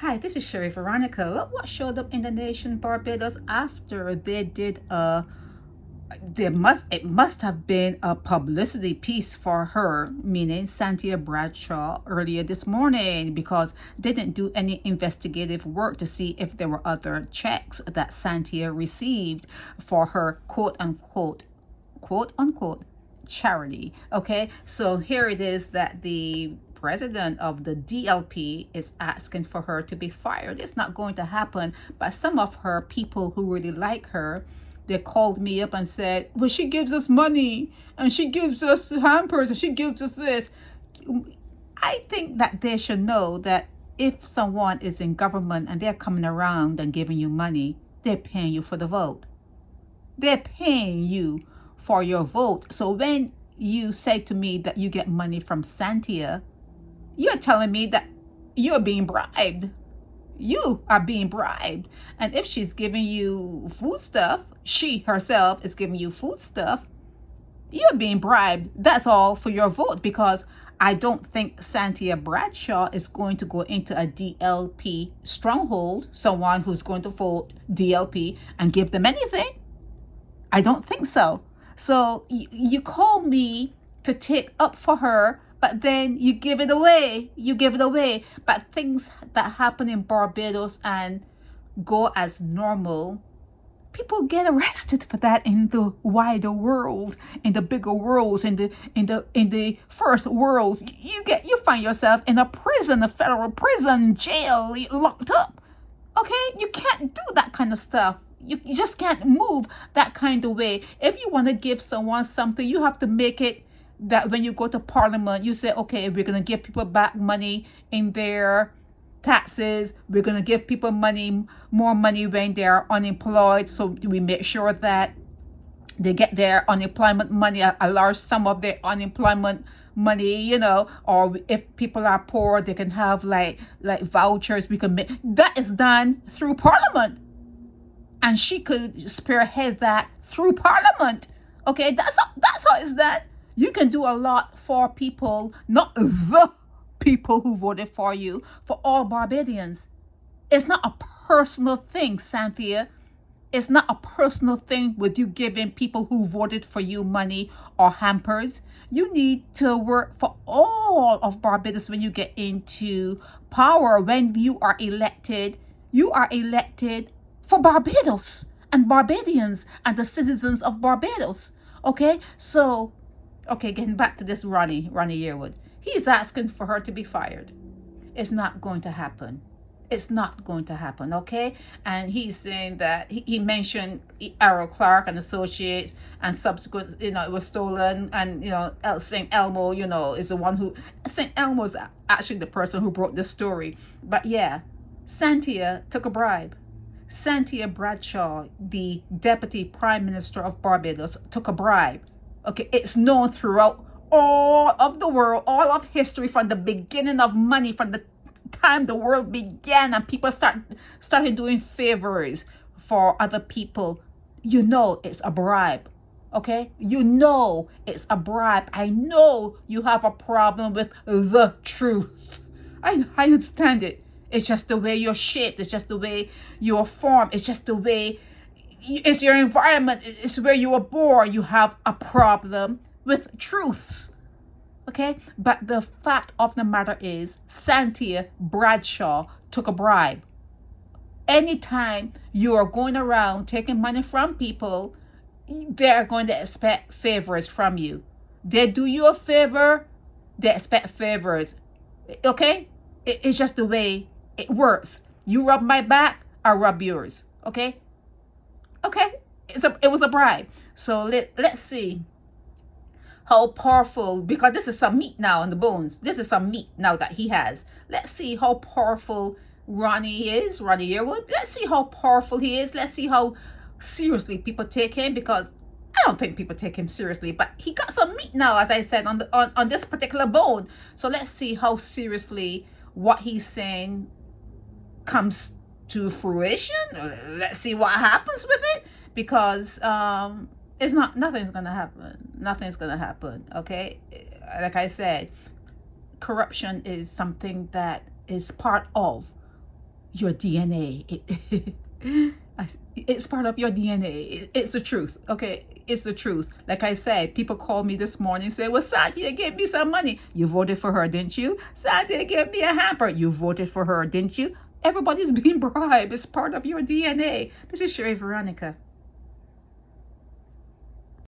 Hi, this is Sherry Veronica. Look what showed up in the nation Barbados after they did it must have been a publicity piece for her, meaning Santia Bradshaw, earlier this morning, because they didn't do any investigative work to see if there were other checks that Santia received for her quote unquote charity. Okay, so here it is that the president of the DLP is asking for her to be fired. It's not going to happen, but some of her people who really like her, they called me up and said, well, she gives us money and she gives us hampers and she gives us this. I think that they should know that if someone is in government and they're coming around and giving you money, they're paying you for the vote. They're paying you for your vote. So when you say to me that you get money from Santia, you're telling me that you're being bribed. You are being bribed. And if she's giving you food stuff, she herself is giving you food stuff, you're being bribed. That's all for your vote, because I don't think Santia Bradshaw is going to go into a DLP stronghold, someone who's going to vote DLP, and give them anything. I don't think so. So you call me to take up for her, but then you give it away. But things that happen in Barbados and go as normal, people get arrested for that in the wider world, in the bigger worlds, in the first worlds. You find yourself in a prison, a federal prison, jail, locked up. Okay, you can't do that kind of stuff. You just can't move that kind of way. If you want to give someone something, you have to make it that when you go to Parliament, you say, okay, we're going to give people back money in their taxes. We're going to give people more money when they're unemployed. So we make sure that they get their unemployment money, a large sum of their unemployment money, or if people are poor, they can have like vouchers. We can make that is done through Parliament. And she could spearhead that through Parliament. Okay, that's how it's done. You can do a lot for people, not the people who voted for you, for all Barbadians. It's not a personal thing, Santia. It's not a personal thing with you giving people who voted for you money or hampers. You need to work for all of Barbados when you get into power. When you are elected for Barbados and Barbadians and the citizens of Barbados. Okay, so getting back to this Ronnie Yearwood. He's asking for her to be fired. It's not going to happen. It's not going to happen, okay? And he's saying that he mentioned Errol Clark and Associates, and subsequent, it was stolen, and St. Elmo, is the one who St. Elmo is actually the person who brought this story. But yeah, Santia took a bribe. Santia Bradshaw, the Deputy Prime Minister of Barbados, took a bribe. Okay, it's known throughout all of the world, all of history, from the beginning of money, from the time the world began and people started doing favors for other people. It's a bribe. Okay, it's a bribe. I know you have a problem with the truth. I understand it. It's just the way you're shaped. It's just the way you're formed. It's just the way, it's your environment. It's where you were born. You have a problem with truths. Okay? But the fact of the matter is, Santia Bradshaw took a bribe. Anytime you are going around taking money from people, they're going to expect favors from you. They do you a favor, they expect favors. Okay? It's just the way it works. You rub my back, I rub yours. Okay? It was a bribe. So let's see how powerful, because this is some meat now on the bones. This is some meat now that he has. Let's see how powerful Ronnie Yearwood. Let's see how powerful he is. Let's see how seriously people take him, because I don't think people take him seriously, but he got some meat now, as I said, on this particular bone. So let's see how seriously what he's saying comes to fruition. Let's see what happens with it, because nothing's gonna happen. Okay, like I said, corruption is something that is part of your DNA. It's part of your DNA. It's the truth. Okay, it's the truth. Like I said, people called me this morning and say, well, Santia gave me some money. You voted for her, didn't you? Santia gave me a hamper. You voted for her, didn't you? Everybody's being bribed. It's part of your DNA. This is Sherry Veronica.